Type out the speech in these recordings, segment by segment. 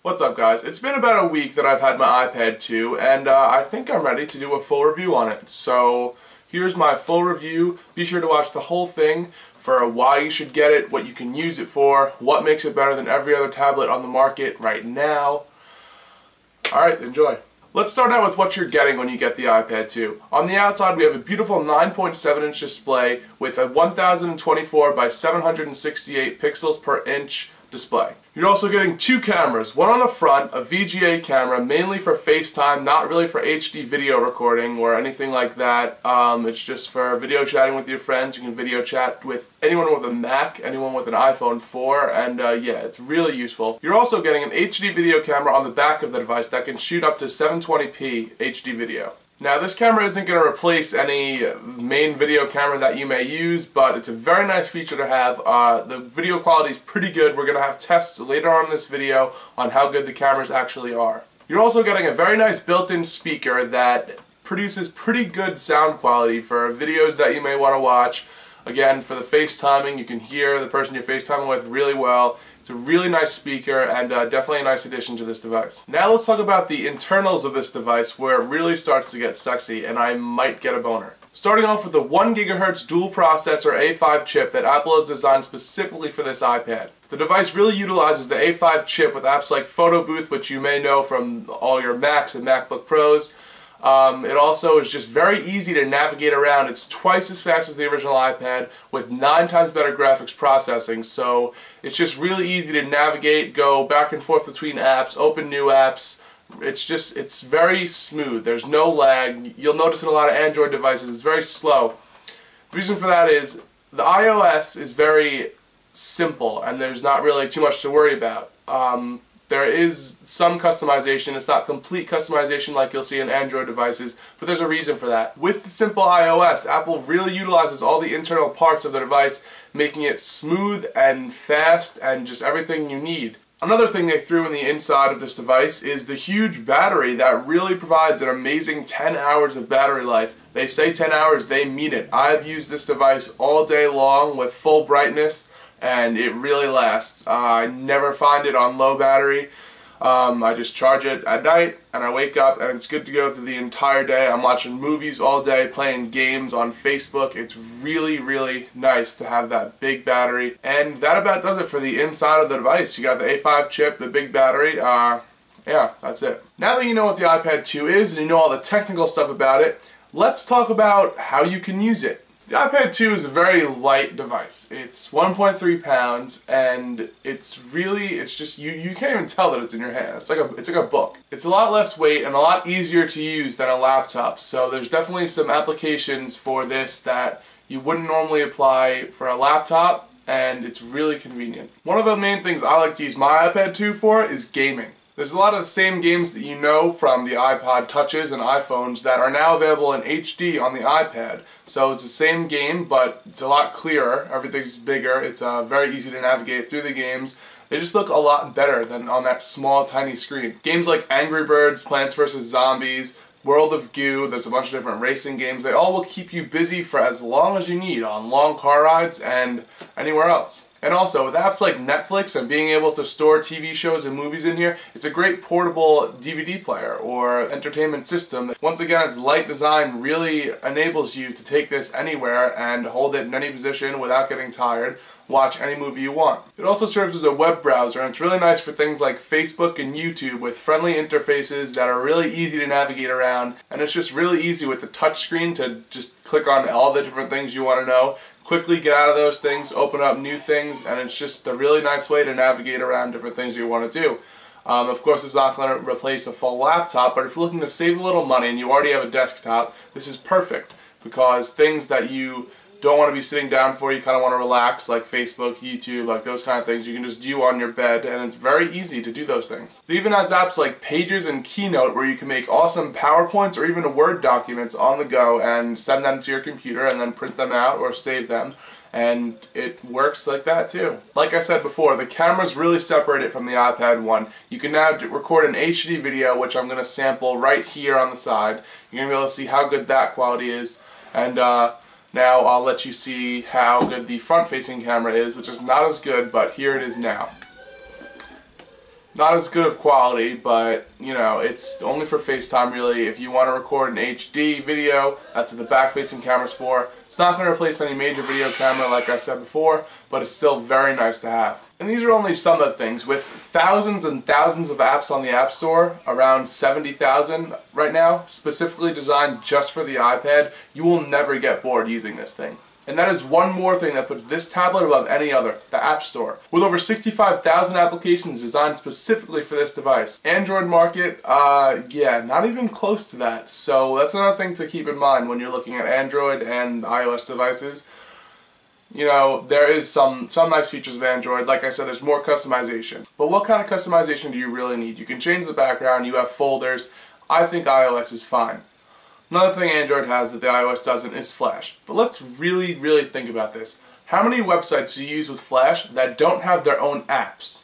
What's up, guys? It's been about a week that I've had my iPad 2, and I think I'm ready to do a full review on it. So here's my full review. Be sure to watch the whole thing for why you should get it, what you can use it for, what makes it better than every other tablet on the market right now. Alright, enjoy. Let's start out with what you're getting when you get the iPad 2. On the outside, we have a beautiful 9.7-inch display with a 1024 by 768 pixels per inch display. You're also getting two cameras, one on the front, a VGA camera, mainly for FaceTime, not really for HD video recording or anything like that. It's just for video chatting with your friends. You can video chat with anyone with a Mac, anyone with an iPhone 4, and yeah, it's really useful. You're also getting an HD video camera on the back of the device that can shoot up to 720p HD video. Now, this camera isn't going to replace any main video camera that you may use, but it's a very nice feature to have. The video quality is pretty good. We're going to have tests later on in this video on how good the cameras actually are. You're also getting a very nice built-in speaker that produces pretty good sound quality for videos that you may want to watch. Again, for the FaceTiming, you can hear the person you're FaceTiming with really well. It's a really nice speaker and definitely a nice addition to this device. Now let's talk about the internals of this device, where it really starts to get sexy and I might get a boner. Starting off with the 1 GHz dual processor A5 chip that Apple has designed specifically for this iPad. The device really utilizes the A5 chip with apps like Photo Booth, which you may know from all your Macs and MacBook Pros. It also is just very easy to navigate around. It's twice as fast as the original iPad with 9 times better graphics processing, so it's just really easy to navigate, go back and forth between apps, open new apps. It's very smooth. There's no lag. You'll notice in a lot of Android devices it's very slow. The reason for that is the iOS is very simple and there's not really too much to worry about. There is some customization. It's not complete customization like you'll see in Android devices, but there's a reason for that. With the simple iOS, Apple really utilizes all the internal parts of the device, making it smooth and fast and just everything you need. Another thing they threw in the inside of this device is the huge battery that really provides an amazing 10 hours of battery life. They say 10 hours, they mean it. I've used this device all day long with full brightness, and it really lasts. I never find it on low battery. I just charge it at night and I wake up and it's good to go through the entire day. I'm watching movies all day, playing games on Facebook. It's really, really nice to have that big battery. And that about does it for the inside of the device. You got the A5 chip, the big battery. Yeah, that's it. Now that you know what the iPad 2 is and you know all the technical stuff about it, let's talk about how you can use it. The iPad 2 is a very light device. It's 1.3 pounds and it's just, you can't even tell that it's in your hand. It's like a book. It's a lot less weight and a lot easier to use than a laptop, so there's definitely some applications for this that you wouldn't normally apply for a laptop, and it's really convenient. One of the main things I like to use my iPad 2 for is gaming. There's a lot of the same games that you know from the iPod Touches and iPhones that are now available in HD on the iPad. So it's the same game, but it's a lot clearer. Everything's bigger. It's very easy to navigate through the games. They just look a lot better than on that small, tiny screen. Games like Angry Birds, Plants vs. Zombies, World of Goo, there's a bunch of different racing games. They all will keep you busy for as long as you need on long car rides and anywhere else. And also, with apps like Netflix and being able to store TV shows and movies in here, it's a great portable DVD player or entertainment system. Once again, its light design really enables you to take this anywhere and hold it in any position without getting tired. Watch any movie you want. It also serves as a web browser, and it's really nice for things like Facebook and YouTube with friendly interfaces that are really easy to navigate around, and it's just really easy with the touch screen to just click on all the different things you want to know, quickly get out of those things, open up new things, and it's just a really nice way to navigate around different things you want to do. Of course, it's not going to replace a full laptop, but if you're looking to save a little money and you already have a desktop, this is perfect, because things that you don't want to be sitting down for, you kind of want to relax, like Facebook, YouTube, like those kind of things, you can just do on your bed, and it's very easy to do those things. It even has apps like Pages and Keynote where you can make awesome PowerPoints or even Word documents on the go and send them to your computer and then print them out or save them, and it works like that too. Like I said before, the camera's really separated from the iPad 1. You can now record an HD video, which I'm going to sample right here on the side. You're going to be able to see how good that quality is, and now I'll let you see how good the front-facing camera is, which is not as good, but here it is now. Not as good of quality, but you know, it's only for FaceTime really. If you want to record an HD video, that's what the back-facing camera's for. It's not going to replace any major video camera like I said before, but it's still very nice to have. And these are only some of the things. With thousands and thousands of apps on the App Store, around 70,000 right now, specifically designed just for the iPad, you will never get bored using this thing. And that is one more thing that puts this tablet above any other, the App Store. With over 65,000 applications designed specifically for this device. Android market, yeah, not even close to that. So that's another thing to keep in mind when you're looking at Android and iOS devices. You know, there is some nice features of Android. Like I said, there's more customization. But what kind of customization do you really need? You can change the background, you have folders. I think iOS is fine. Another thing Android has that the iOS doesn't is Flash. But let's really think about this. How many websites do you use with Flash that don't have their own apps?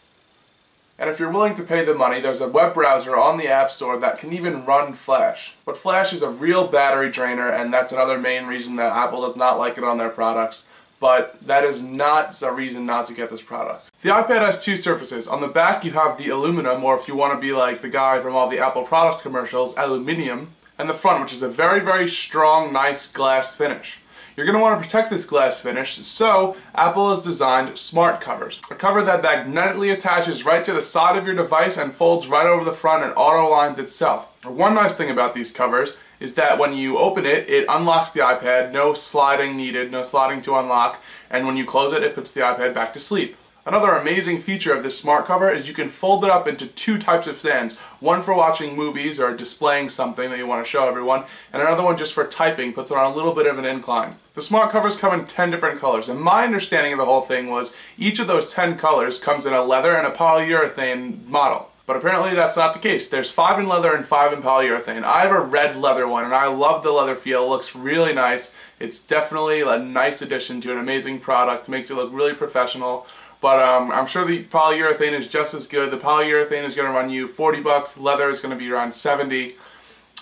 And if you're willing to pay the money, there's a web browser on the App Store that can even run Flash. But Flash is a real battery drainer, and that's another main reason that Apple does not like it on their products. But that is not a reason not to get this product. The iPad has two surfaces. On the back you have the aluminum, or if you want to be like the guy from all the Apple product commercials, aluminium. And the front, which is a very strong, nice glass finish. You're going to want to protect this glass finish, so Apple has designed smart covers. A cover that magnetically attaches right to the side of your device and folds right over the front and auto-aligns itself. One nice thing about these covers is that when you open it, it unlocks the iPad, no sliding needed, no sliding to unlock, and when you close it, it puts the iPad back to sleep. Another amazing feature of this smart cover is you can fold it up into two types of stands. One for watching movies or displaying something that you want to show everyone, and another one just for typing, puts it on a little bit of an incline. The smart covers come in 10 different colors, and my understanding of the whole thing was each of those 10 colors comes in a leather and a polyurethane model. But apparently that's not the case. There's 5 in leather and 5 in polyurethane. I have a red leather one, and I love the leather feel. It looks really nice. It's definitely a nice addition to an amazing product. It makes it look really professional. But I'm sure the polyurethane is just as good. The polyurethane is going to run you 40 bucks. Leather is going to be around 70.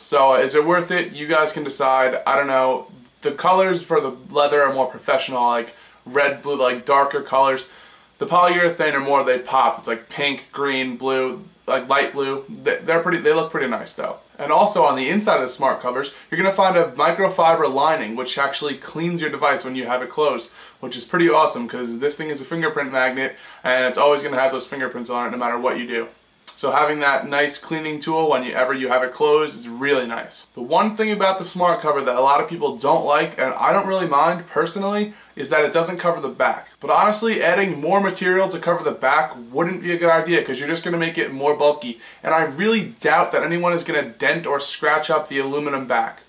So is it worth it? You guys can decide. I don't know. The colors for the leather are more professional, like red, blue, like darker colors. The polyurethane are more, they pop. It's like pink, green, blue, like light blue. They look pretty nice though. And also on the inside of the smart covers, you're going to find a microfiber lining which actually cleans your device when you have it closed, which is pretty awesome because this thing is a fingerprint magnet and it's always going to have those fingerprints on it no matter what you do. So having that nice cleaning tool whenever you have it closed is really nice. The one thing about the smart cover that a lot of people don't like, and I don't really mind personally, is that it doesn't cover the back. But honestly, adding more material to cover the back wouldn't be a good idea because you're just going to make it more bulky. And I really doubt that anyone is going to dent or scratch up the aluminum back,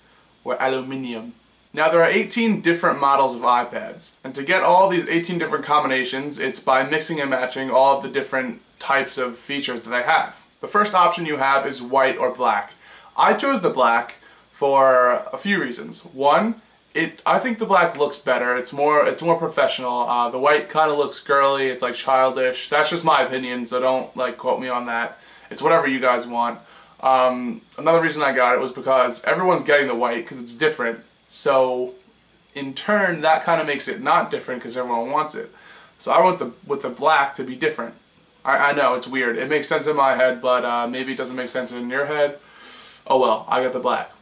or aluminium. Now there are 18 different models of iPads, and to get all these 18 different combinations, it's by mixing and matching all of the different types of features that they have. The first option you have is white or black. I chose the black for a few reasons. One, I think the black looks better. It's more professional. The white kind of looks girly. It's like childish. That's just my opinion, so don't like quote me on that. It's whatever you guys want. Another reason I got it was because everyone's getting the white because it's different. So in turn, that kind of makes it not different because everyone wants it. So I went with the black to be different. I know, it's weird. It makes sense in my head, but maybe it doesn't make sense in your head. Oh well, I got the black.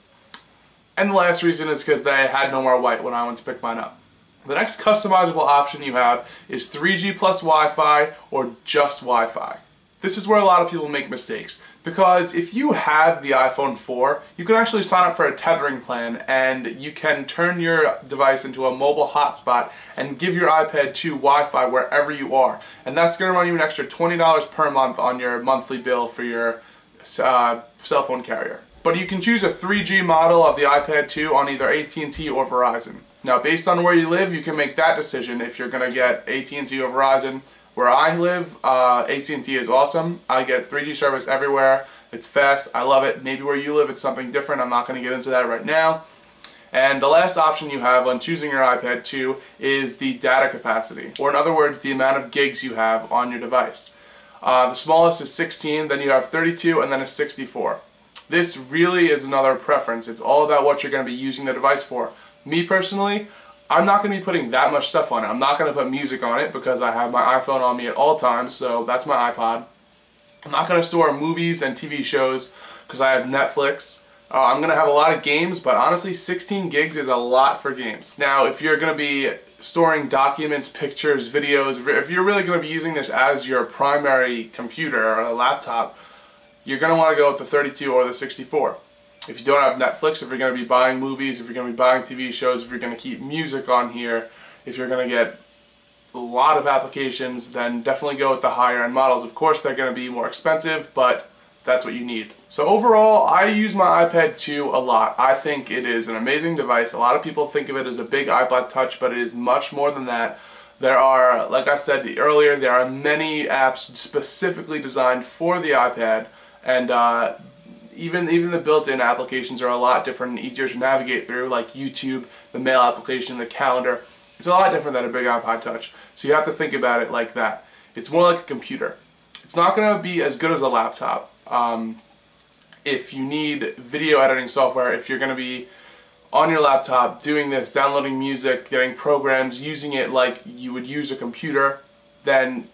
And the last reason is because they had no more white when I went to pick mine up. The next customizable option you have is 3G plus Wi-Fi or just Wi-Fi. This is where a lot of people make mistakes, because if you have the iPhone 4, you can actually sign up for a tethering plan and you can turn your device into a mobile hotspot and give your iPad to Wi-Fi wherever you are. And that's going to run you an extra $20 per month on your monthly bill for your cell phone carrier. But you can choose a 3G model of the iPad 2 on either AT&T or Verizon. Now based on where you live, you can make that decision if you're going to get AT&T or Verizon. Where I live, AT&T is awesome. I get 3G service everywhere. It's fast. I love it. Maybe where you live it's something different. I'm not going to get into that right now. And the last option you have when choosing your iPad 2 is the data capacity, or in other words, the amount of gigs you have on your device. The smallest is 16, then you have 32, and then a 64. This really is another preference. It's all about what you're going to be using the device for. Me personally, I'm not going to be putting that much stuff on it. I'm not going to put music on it because I have my iPhone on me at all times, so that's my iPod. I'm not going to store movies and TV shows because I have Netflix. I'm going to have a lot of games, but honestly 16 gigs is a lot for games. Now if you're going to be storing documents, pictures, videos, if you're really going to be using this as your primary computer or a laptop, you're going to want to go with the 32 or the 64. If you don't have Netflix, if you're going to be buying movies, if you're going to be buying TV shows, if you're going to keep music on here, if you're going to get a lot of applications, then definitely go with the higher end models. Of course they're going to be more expensive, but that's what you need. So overall, I use my iPad 2 a lot. I think it is an amazing device. A lot of people think of it as a big iPod Touch, but it is much more than that. There are, like I said earlier, there are many apps specifically designed for the iPad, and even the built-in applications are a lot different and easier to navigate through, like YouTube, the mail application, the calendar. It's a lot different than a big iPod Touch. So you have to think about it like that. It's more like a computer. It's not going to be as good as a laptop. If you need video editing software, if you're going to be on your laptop doing this, downloading music, getting programs, using it like you would use a computer, then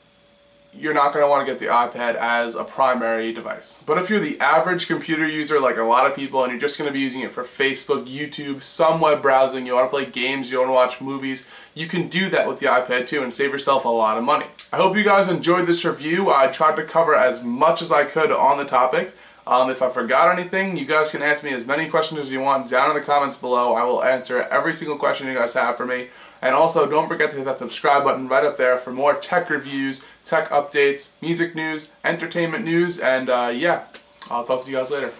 you're not going to want to get the iPad as a primary device. But if you're the average computer user, like a lot of people, and you're just going to be using it for Facebook, YouTube, some web browsing, you want to play games, you want to watch movies, you can do that with the iPad 2 and save yourself a lot of money. I hope you guys enjoyed this review. I tried to cover as much as I could on the topic. If I forgot anything, you guys can ask me as many questions as you want down in the comments below. I will answer every single question you guys have for me. And also, don't forget to hit that subscribe button right up there for more tech reviews, tech updates, music news, entertainment news, and yeah, I'll talk to you guys later.